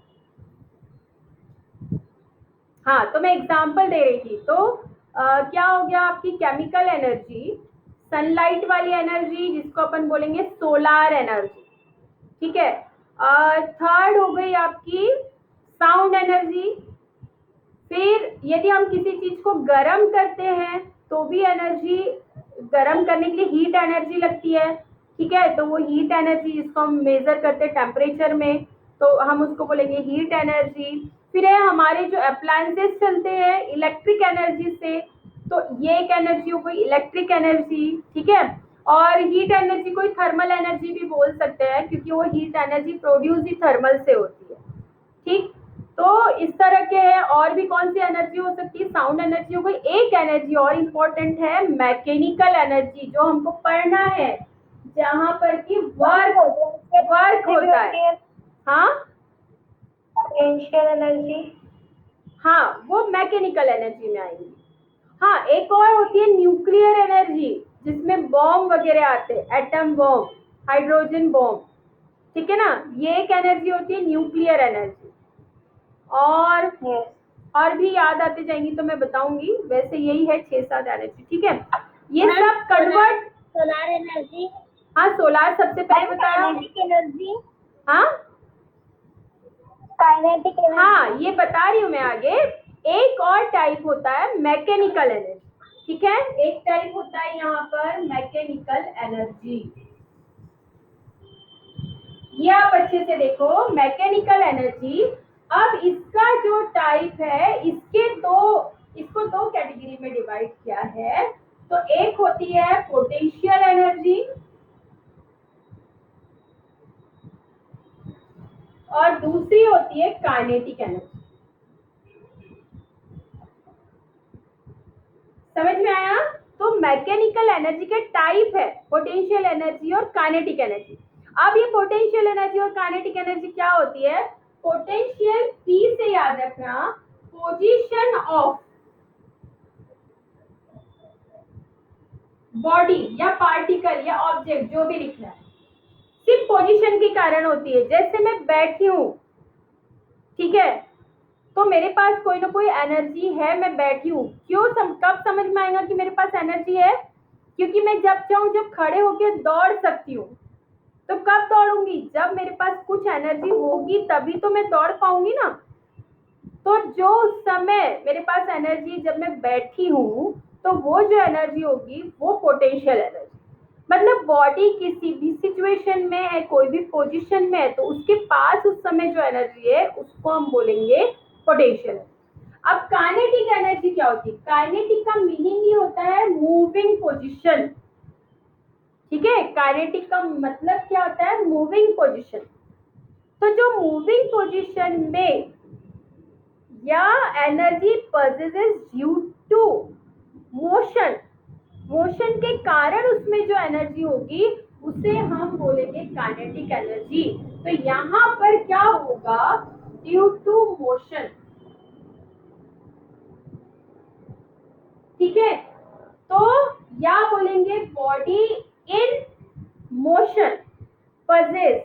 हाँ, तो मैं एग्जांपल दे रही थी। तो क्या हो गया आपकी केमिकल एनर्जी, सनलाइट वाली एनर्जी जिसको अपन बोलेंगे सोलार एनर्जी, ठीक है। थर्ड हो गई आपकी साउंड एनर्जी। फिर यदि हम किसी चीज को गर्म करते हैं तो भी एनर्जी, गर्म करने के लिए हीट एनर्जी लगती है, ठीक है। तो वो हीट एनर्जी जिसको हम मेजर करते हैं टेम्परेचर में, तो हम उसको बोलेंगे हीट एनर्जी। फिर है हमारे जो अप्लायंसेस चलते हैं इलेक्ट्रिक एनर्जी से, तो ये एक एनर्जी हो गई इलेक्ट्रिक एनर्जी, ठीक है। और हीट एनर्जी को थर्मल एनर्जी भी बोल सकते हैं, क्योंकि वो हीट एनर्जी प्रोड्यूस ही थर्मल से होती है, ठीक। तो इस तरह के है। और भी कौन सी एनर्जी हो सकती है, साउंड एनर्जी हो गई। एक एनर्जी और इम्पोर्टेंट है मैकेनिकल एनर्जी, जो हमको पढ़ना है, जहां पर कि वर्क होता है। हाँ पोटेंशियल एनर्जी। हाँ, वो मैकेनिकल एनर्जी में आएंगी। हाँ, एक और होती है न्यूक्लियर एनर्जी, जिसमें बॉम्ब वगैरह आते हैं, एटम बॉम्ब, हाइड्रोजन बॉम्ब, ठीक है ना। ये एक एनर्जी होती है न्यूक्लियर एनर्जी। और भी याद आते जाएंगी तो मैं बताऊंगी, वैसे यही है 6-7 एनर्जी, ठीक है। ये सब कन्वर्ट, सोलर एनर्जी। हाँ सोलार सबसे पहले बताया। Kinetic energy. हाँ काइनेटिक एनर्जी। हाँ, ये बता रही हूँ मैं आगे। एक और टाइप होता है मैकेनिकल एनर्जी, ठीक है। एक टाइप होता है यहाँ पर मैकेनिकल एनर्जी, ये आप अच्छे से देखो, मैकेनिकल एनर्जी। अब इसका जो टाइप है, इसको दो कैटेगरी में डिवाइड किया है। तो एक होती है पोटेंशियल एनर्जी, और दूसरी होती है काइनेटिक एनर्जी। समझ में आया। तो मैकेनिकल एनर्जी के टाइप है पोटेंशियल एनर्जी और काइनेटिक एनर्जी। अब ये पोटेंशियल एनर्जी और काइनेटिक एनर्जी क्या होती है, पोटेंशियल पी से याद रखना, पोजीशन ऑफ बॉडी या पार्टिकल या ऑब्जेक्ट, जो भी लिखना है, सिर्फ पोजीशन के कारण होती है। जैसे मैं बैठी हूं, ठीक है, तो मेरे पास कोई ना कोई एनर्जी है, मैं बैठी हूँ। कब समझ में आएगा कि मेरे पास एनर्जी है, क्योंकि मैं जब चाहूँ जब खड़े होकर दौड़ सकती हूँ। तो कब दौड़ूंगी, जब मेरे पास कुछ एनर्जी होगी तभी तो मैं दौड़ पाऊंगी ना। तो जो उस समय मेरे पास एनर्जी जब मैं बैठी हूँ, तो वो जो एनर्जी होगी वो पोटेंशियल एनर्जी। मतलब बॉडी किसी भी सिचुएशन में है, कोई भी पोजीशन में है, तो उसके पास उस समय जो एनर्जी है उसको हम बोलेंगे पोटेंशियल। अब काइनेटिक एनर्जी क्या होती है, काइनेटिक का मीनिंग ही होता है मूविंग पोजीशन, ठीक है। काइनेटिक का मतलब क्या होता है, मूविंग पोजीशन। तो जो मूविंग पोजीशन में या energy possesses due to motion, motion के कारण उसमें जो एनर्जी होगी उसे हम बोलेंगे काइनेटिक एनर्जी। तो यहाँ पर क्या होगा, ड्यू टू मोशन, ठीक है। तो या बोलेंगे body in motion possess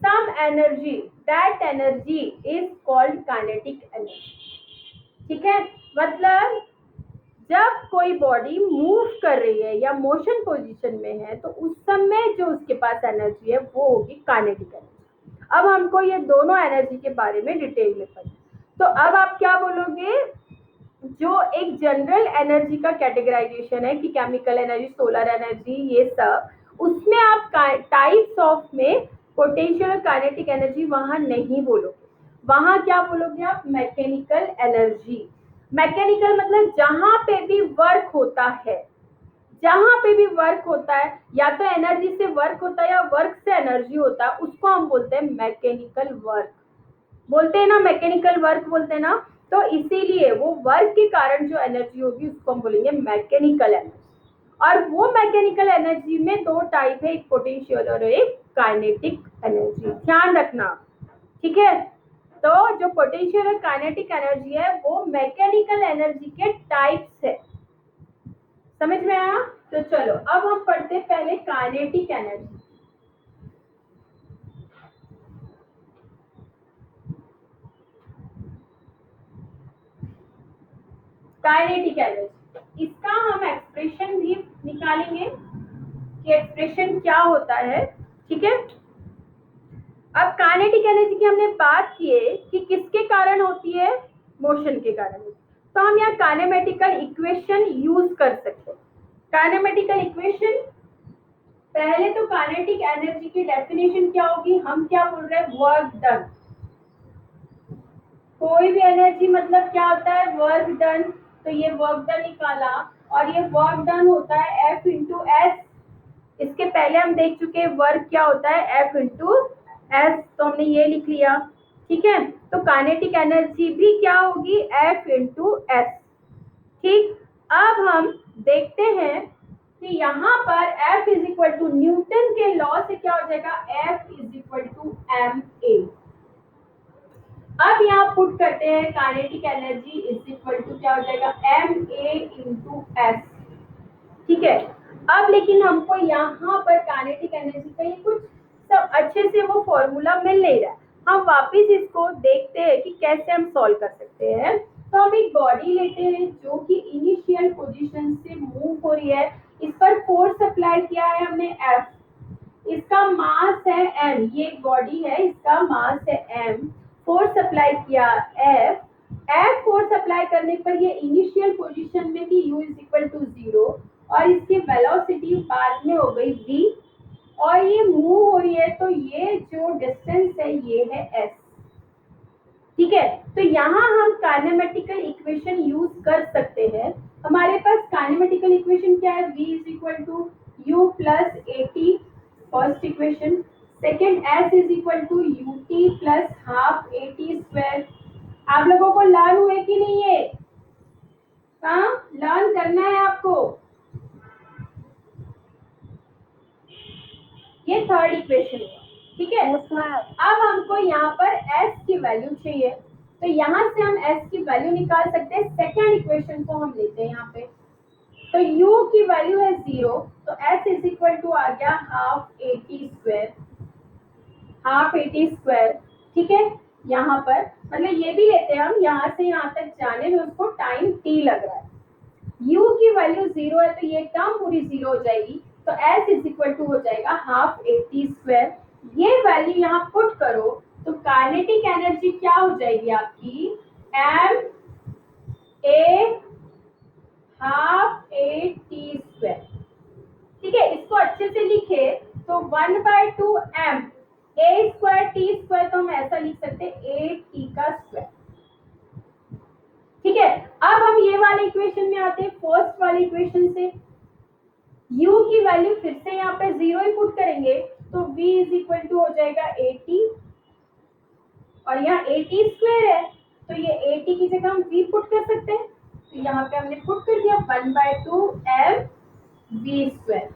some energy, that energy is called kinetic energy, ठीक है। मतलब जब कोई बॉडी मूव कर रही है या मोशन पोजीशन में है, तो उस समय जो उसके पास एनर्जी है वो होगी काइनेटिक एनर्जी। अब हमको ये दोनों एनर्जी के बारे में डिटेल में पढ़ना। तो अब आप क्या बोलोगे, जो एक जनरल एनर्जी का कैटेगराइजेशन है कि केमिकल एनर्जी, सोलर एनर्जी, ये सब, उसमें आप टाइप्स ऑफ में पोटेंशियल और काइनेटिक एनर्जी वहां नहीं बोलोगे। वहां क्या बोलोगे आप, मैकेनिकल एनर्जी। मैकेनिकल मतलब जहां पे भी वर्क होता है, जहां पे भी वर्क होता है, या तो एनर्जी से वर्क होता है या वर्क से एनर्जी होता है, उसको हम बोलते हैं मैकेनिकल वर्क। बोलते हैं ना, मैकेनिकल वर्क बोलते हैं ना। तो इसीलिए वो वर्क के कारण जो एनर्जी होगी उसको हम बोलेंगे मैकेनिकल एनर्जी। और वो मैकेनिकल एनर्जी में दो टाइप है, एक पोटेंशियल और एक काइनेटिक एनर्जी, ध्यान रखना। ठीक है, तो जो पोटेंशियल और काइनेटिक एनर्जी है वो मैकेनिकल एनर्जी के टाइप्स है। समझ में आया? तो चलो अब हम पढ़ते हैं पहले काइनेटिक एनर्जी। काइनेटिक एनर्जी, इसका हम एक्सप्रेशन भी निकालेंगे कि एक्सप्रेशन क्या होता है। ठीक है, अब काइनेटिक एनर्जी की हमने बात की है कि किसके कारण होती है, मोशन के कारण। तो हम यहाँ काइनेमेटिकल इक्वेशन यूज कर सकते हैं। काइनेमेटिकल इक्वेशन, पहले तो काइनेटिक एनर्जी की डेफिनेशन क्या होगी, हम क्या बोल रहे हैं, वर्क डन। कोई भी एनर्जी मतलब क्या होता है, वर्क डन। तो ये वर्क डन निकाला, और ये वर्क डन होता है F इंटू एस। इसके पहले हम देख चुके हैं वर्क क्या होता है, F इंटू एस, तो हमने ये लिख लिया। ठीक है, तो काइनेटिक एनर्जी भी क्या होगी, F इंटू एस। ठीक, अब हम देखते हैं कि यहाँ पर F is equal to newton के लॉ से क्या हो जाएगा, F is equal to M A. अब यहाँ पुट करते हैं kinetic energy is equal to क्या हो जाएगा, एम ए इंटू एस। ठीक है, अब लेकिन हमको यहाँ पर काइनेटिक एनर्जी का ये कुछ सब अच्छे से वो फॉर्मूला मिल नहीं रहा है। हम वापस इसको देखते हैं कि कैसे हम सॉल्व कर सकते हैं। तो हम एक बॉडी लेते हैं जो कि इनिशियल पोजीशन से मूव हो रही है, इस पर फोर्स अप्लाई किया है हमने F, इसका मास है m, ये एक बॉडी है, इसका मास है m, फोर्स अप्लाई किया F फोर्स अप्लाई करने पर ये इनिशियल पोजीशन में थी u इज इक्वल टू 0, और इसकी वेलोसिटी बाद में हो गई v, और ये मूव हो रही है, तो ये जो डिस्टेंस है ये है s। ठीक है, तो यहाँ हम काइनेमेटिकल इक्वेशन यूज कर सकते हैं। हमारे पास काइनेमेटिकल इक्वेशन क्या है, v is equal to u plus AT, first equation. Second, s is equal to ut plus half AT square. आप लोगों को लर्न हुए कि नहीं है, हाँ लर्न करना है आपको। ये थर्ड इक्वेशन है। ठीक है, अब हमको यहाँ पर s की वैल्यू चाहिए, तो यहाँ से हम s की वैल्यू निकाल सकते हैं। सेकेंड इक्वेशन को हम लेते हैं यहाँ पे, तो u की वैल्यू है 0, तो s इज इक्वल टू आ गया half AT square, half AT square. ठीक है, यहाँ पर मतलब ये भी लेते हैं हम, यहाँ से यहाँ तक जाने में उसको टाइम t लग रहा है। u की वैल्यू 0 है, तो ये टर्म पूरी 0 हो जाएगी, तो s इज इक्वल टू हो जाएगा हाफ एटी स्क्वायर। ये वैल्यू यहाँ पुट करो, तो काइनेटिक एनर्जी क्या हो जाएगी आपकी, m a half A T square. ठीक है, इसको अच्छे से लिखे तो 1/2 m a square T square, तो हम ऐसा लिख सकते हैं a t का स्क्वायर। ठीक है, अब हम ये वाले इक्वेशन में आते हैं, फर्स्ट वाले इक्वेशन से u की वैल्यू फिर से यहाँ पे 0 ही पुट करेंगे, तो v इज इक्वल टू हो जाएगा 80, और यहाँ 80 स्क्वायर है, तो ये 80 की जगह हम v पुट कर सकते हैं, तो यहाँ पे हमने पुट कर दिया 1/2 m v स्क्वायर,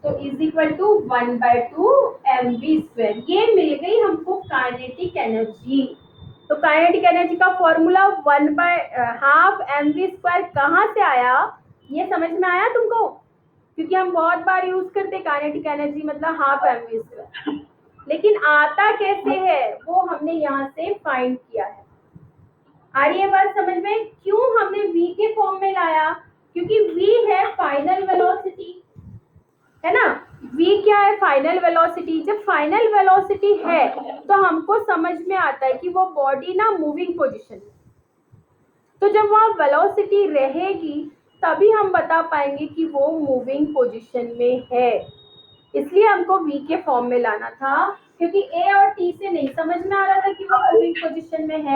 तो is equal to 1/2 m v square. ये मिल गई हमको काइनेटिक एनर्जी। तो काइनेटिक एनर्जी का फॉर्मूला 1/2 mv स्क्वायर कहाँ से आया, ये समझ में आया तुमको? क्योंकि हम बहुत बार यूज करते काइनेटिक एनर्जी मतलब हाफ mv स्क्वायर, लेकिन आता कैसे है वो हमने यहाँ से फाइंड किया है। आ रही है बात समझ में? क्यों हमने v के फॉर्म में लाया, क्योंकि v है फाइनल वेलोसिटी, है ना। v क्या है, फाइनल वेलोसिटी। जब फाइनल वेलोसिटी है तो हमको समझ में आता है कि वो बॉडी ना मूविंग पोजीशन में, तो जब वहाँ वेलोसिटी रहेगी तभी हम बता पाएंगे कि वो मूविंग पोजीशन में है। इसलिए हमको v के फॉर्म में लाना था, क्योंकि a और t से नहीं समझ में आ रहा था कि वो मूविंग पोजीशन में है।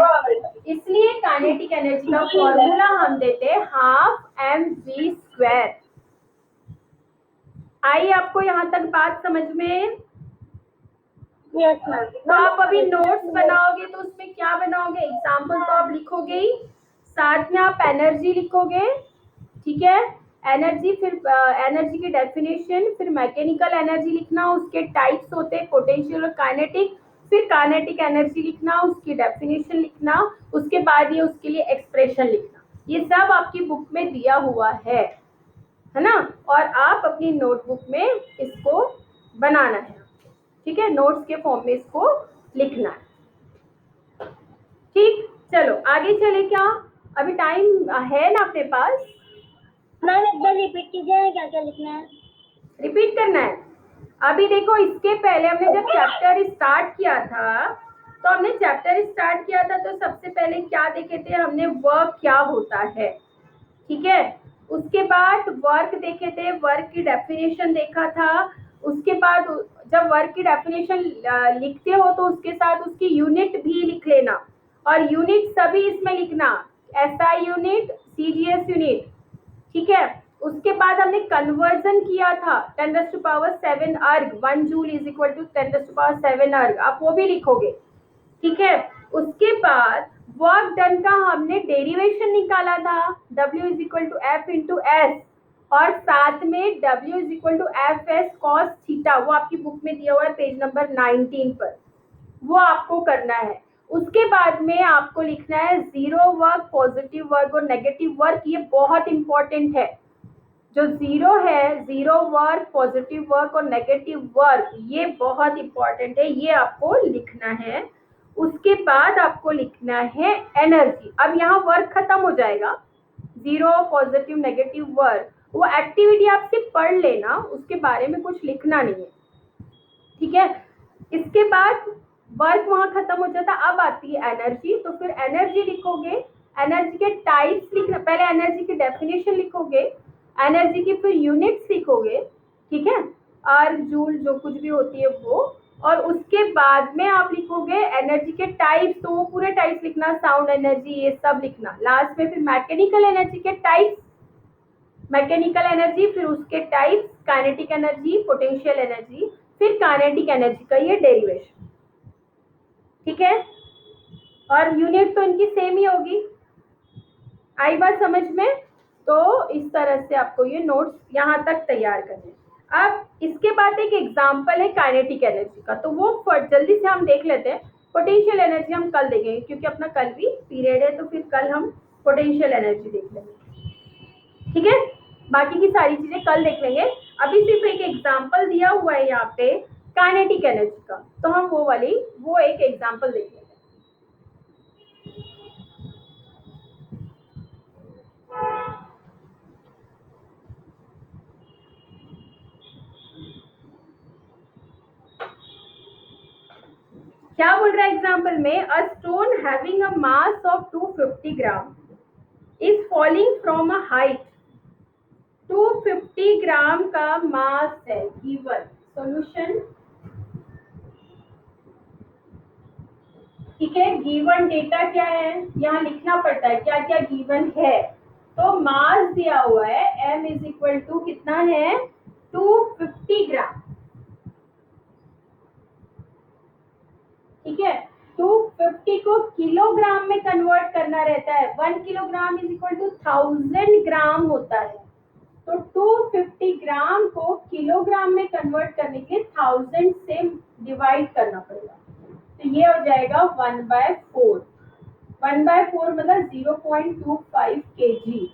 इसलिए काइनेटिक एनर्जी का फॉर्मूला हम देते हैं हाफ mv स्क्वायर। आई आपको यहाँ तक बात समझ में? Yes ma'am. तो आप अभी नोट्स बनाओगे तो उसमें क्या बनाओगे? एग्जाम्पल तो आप लिखोगे ही, साथ में आप एनर्जी लिखोगे, ठीक है? एनर्जी, फिर एनर्जी की डेफिनेशन, फिर मैकेनिकल एनर्जी लिखना, उसके टाइप्स होते हैं पोटेंशियल और काइनेटिक, फिर काइनेटिक एनर्जी लिखना, उसकी डेफिनेशन लिखना, उसके बाद ये उसके लिए एक्सप्रेशन लिखना। ये सब आपकी बुक में दिया हुआ है ना? और आप अपनी नोटबुक में इसको बनाना है, ठीक है? नोट्स के फॉर्म में इसको लिखना है, ठीक? चलो आगे चले क्या? अभी टाइम है ना अपने पास? मैम एक बार रिपीट कीजिए क्या क्या लिखना है। रिपीट करना है। अभी देखो, इसके पहले हमने जब चैप्टर स्टार्ट किया था, तो सबसे पहले क्या देखे थे हमने? वर्क क्या होता है, ठीक है? उसके बाद वर्क देखे थे, वर्क की डेफिनेशन देखा था। उसके बाद जब वर्क की डेफिनेशन लिखते हो तो उसके साथ उसकी यूनिट भी लिख लेना, और यूनिट सभी इसमें लिखना, एसआई यूनिट, सीजीएस यूनिट, ठीक है? उसके बाद हमने कन्वर्जन किया था, 10⁻⁷ अर्ग, 1 जूल इज इक्वल टू 10⁻⁷ अर्ग, आप वो भी लिखोगे, ठीक है? उसके बाद वर्क डन का हमने डेरिवेशन निकाला था, W is equal to F into S, और साथ में W is equal to F S cos theta, वो आपकी बुक में दिया हुआ है पेज नंबर 19 पर, वो आपको करना है। उसके बाद में आपको लिखना है जीरो वर्क, पॉजिटिव वर्क और नेगेटिव वर्क, ये बहुत इंपॉर्टेंट है। जो जीरो है, जीरो वर्क, पॉजिटिव वर्क और नेगेटिव वर्क, ये बहुत इंपॉर्टेंट है, ये आपको लिखना है। उसके बाद आपको लिखना है एनर्जी। अब यहाँ वर्क खत्म हो जाएगा, जीरो, पॉजिटिव, नेगेटिव वर्क, वो एक्टिविटी आप सिर्फ पढ़ लेना, उसके बारे में कुछ लिखना नहीं है, ठीक है? इसके बाद वर्क वहां खत्म हो जाता, अब आती है एनर्जी, तो फिर एनर्जी लिखोगे, एनर्जी के टाइप्स लिखना, पहले एनर्जी की डेफिनेशन लिखोगे, एनर्जी की फिर यूनिट्स लिखोगे, ठीक है? और जूल जो कुछ भी होती है वो, और उसके बाद में आप लिखोगे एनर्जी के टाइप्स, तो वो पूरे टाइप्स लिखना, साउंड एनर्जी, ये सब लिखना। लास्ट में फिर मैकेनिकल एनर्जी के टाइप्स, मैकेनिकल एनर्जी, फिर उसके types, kinetic energy, potential energy, फिर काइनेटिक एनर्जी का ये डेरिवेशन, ठीक है? और यूनिट तो इनकी सेम ही होगी। आई बात समझ में? तो इस तरह से आपको ये नोट्स यहाँ तक तैयार करने। अब इसके बाद एक एग्जाम्पल है काइनेटिक एनर्जी का, तो वो जल्दी से हम देख लेते हैं। पोटेंशियल एनर्जी हम कल देखेंगे, क्योंकि अपना कल भी पीरियड है, तो फिर कल हम पोटेंशियल एनर्जी देख लेंगे, ठीक है? बाकी की सारी चीजें कल देख लेंगे। अभी सिर्फ एक एग्जाम्पल दिया हुआ है यहाँ पे काइनेटिक एनर्जी का, तो हम वो एक एग्जाम्पल देख लेंगे। क्या बोल रहा है एग्जाम्पल में? A stone having a mass of 250 gram is falling from a height, 250 ग्राम का मास है गिवन। सॉल्यूशन, ठीक है? गिवन डेटा क्या है, यहाँ लिखना पड़ता है क्या क्या गिवन है। तो मास दिया हुआ है, m इज इक्वल टू कितना है? 250 ग्राम, ठीक है? 250 को किलोग्राम में कन्वर्ट करना रहता है, 1 किलोग्राम इज इक्वल टू 1000 ग्राम होता है। तो 250 ग्राम को किलोग्राम में कन्वर्ट करने के लिए 1000 से डिवाइड करना पड़ेगा, तो ये हो जाएगा 1/4। 1/4 मतलब 0.25 kg,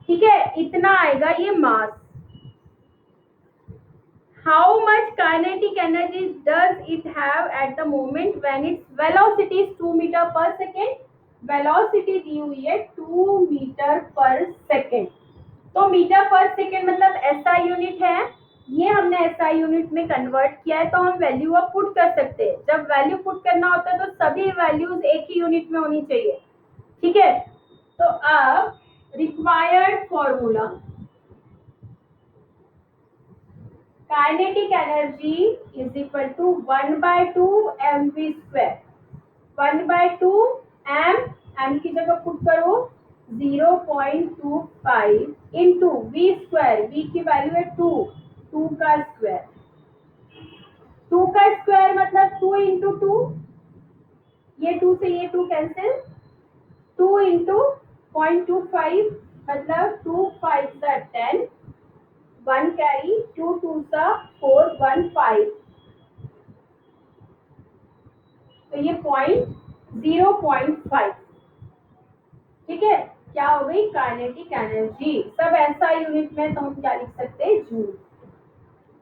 ठीक है? इतना आएगा ये मास। How much kinetic energy does it have at the moment when its velocity is 2 meter per second? Velocity दी हुई है 2 मीटर पर सेकेंड, तो मीटर पर सेकेंड मतलब एसआई यूनिट है, ये हमने एसआई यूनिट में कन्वर्ट किया है, तो हम वैल्यू अब पुट कर सकते हैं। जब वैल्यू पुट करना होता है तो सभी वैल्यूज एक ही यूनिट में होनी चाहिए, ठीक है? तो अब required formula, kinetic energy is equal to 1/2 mv², 1/2 m की जगह पुट करो 0.25 इंटू v², v की वैल्यू है 2, 2 का स्क्वायर, 2 का स्क्वायर मतलब 2 इंटू 2, ये 2 से ये 2 कैंसिल, 2 इंटू 0.25 मतलब 2 5 सा 10, 1 कैरी, 2 2 सा 4, 1 5, तो ये 0.5, ठीक है। क्या हो गई काइनेटिक एनर्जी। सब ऐसा यूनिट में तो हम क्या लिख सकते हैं, जूल,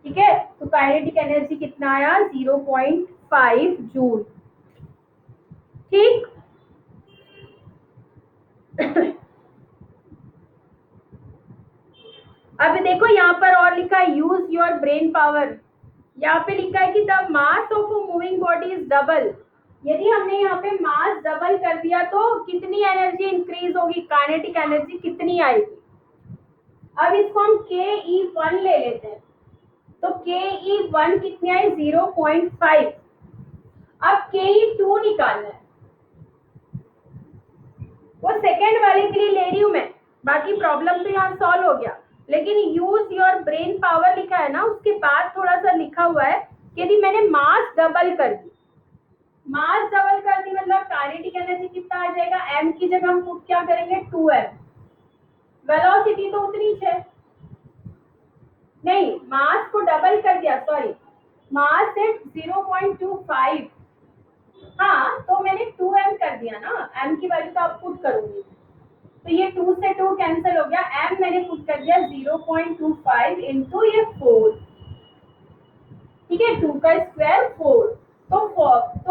ठीक है। तो काइनेटिक एनर्जी कितना आया, 0.5 जूल, ठीक। अब देखो यहाँ पर और लिखा है यूज योर ब्रेन पावर, यहाँ पे लिखा है कि the mass of a moving body is double. यदि हमने यहाँ पे मास डबल कर दिया तो कितनी एनर्जी इंक्रीज होगी, काइनेटिक एनर्जी कितनी आएगी। अब इसको हम ke1 ले लेते हैं, तो ke1 कितनी आई, 0.5। अब ke2 निकालना है, वो सेकेंड वाले के लिए ले रही हूं मैं, बाकी प्रॉब्लम तो यहाँ सॉल्व हो गया। लेकिन यूज योर ब्रेन पावर लिखा है ना, उसके बाद थोड़ा सा लिखा हुआ है कि यदि मैंने मास डबल कर दी, मास डबल कर दी मतलब काइनेटिक एनर्जी कितना आ जाएगा, m की जगह हम पुट क्या करेंगे, 2m, वेलोसिटी तो उतनी है, नहीं मास को डबल कर दिया, सॉरी मास है 0.25, हाँ तो मैंने 2m कर दिया ना, m की वैल्यू तो आप पुट करूंगी, तो ये 2 से 2 कैंसिल हो गया, m मैंने पुट कर दिया 0.25 इंटू ये 4, ठीक है, 2 का स्क्वायर 4, तो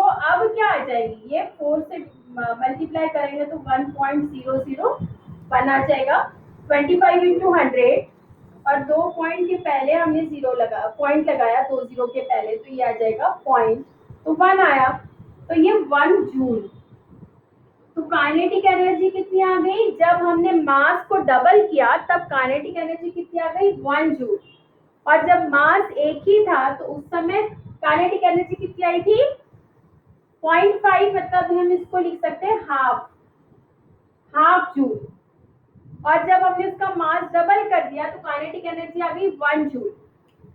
अब क्या आ जाएगी, ये 4 से मल्टीप्लाई करेंगे तो 1.001 आ जाएगा, 25 इंटू 100, और 2 पॉइंट के पहले हमने पॉइंट लगाया 2 जीरो के पहले, तो ये आ जाएगा पॉइंट, तो 1 आया, तो ये 1 जूल। तो काइनेटिक एनर्जी कितनी आ गई, जब हमने मास को डबल किया तब काइनेटिक एनर्जी कितनी आ गई, 1 जूल, और जब मास एक ही था तो उस समय काइनेटिक एनर्जी कितनी आई थी, 0.5, मतलब हम इसको लिख सकते हैं हाफ जूल, और जब हमने उसका मास डबल कर दिया तो काइनेटिक एनर्जी आ गई 1 जूल।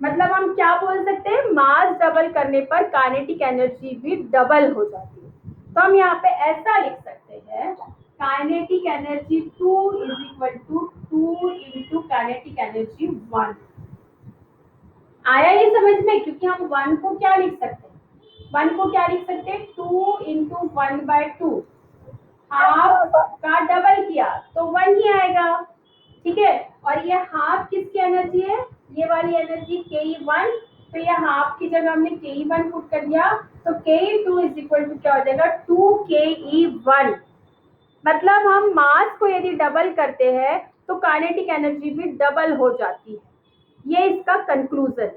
मतलब हम क्या बोल सकते हैं, मास डबल करने पर काइनेटिक एनर्जी भी डबल हो जाती है। तो हम यहाँ पे ऐसा लिख सकते हैं, kinetic energy 2 is equal to 2 into kinetic energy 1। आया ये समझ में, क्योंकि हम 1 को क्या लिख सकते हैं, 1 को क्या लिख सकते हैं, 2 इंटू 1/2, हाफ का डबल किया तो 1 ही आएगा, ठीक है। और ये हाफ किसकी एनर्जी है, ये वाली एनर्जी ke1, तो ये हाफ की जगह हमने ke1 पुट कर दिया, तो ke2 इज इक्वल टू क्या हो जाएगा, 2ke1। मतलब हम मास को यदि डबल करते हैं तो काइनेटिक एनर्जी भी डबल हो जाती है, ये इसका कंक्लूजन,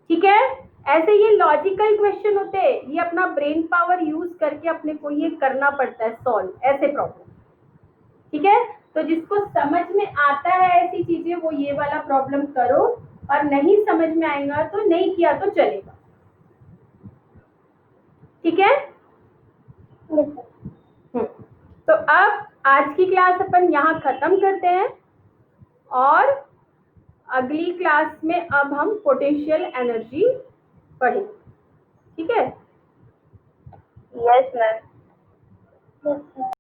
ठीक है। ऐसे ये लॉजिकल क्वेश्चन होते हैं, ये अपना ब्रेन पावर यूज करके अपने को ये करना पड़ता है सॉल्व, ऐसे प्रॉब्लम, ठीक है। तो जिसको समझ में आता है ऐसी चीजें वो ये वाला प्रॉब्लम करो, और नहीं समझ में आएगा तो नहीं किया तो चलेगा, ठीक है। तो अब आज की क्लास अपन यहाँ खत्म करते हैं, और अगली क्लास में अब हम पोटेंशियल एनर्जी पढ़ेंगे, ठीक है। Yes ma'am.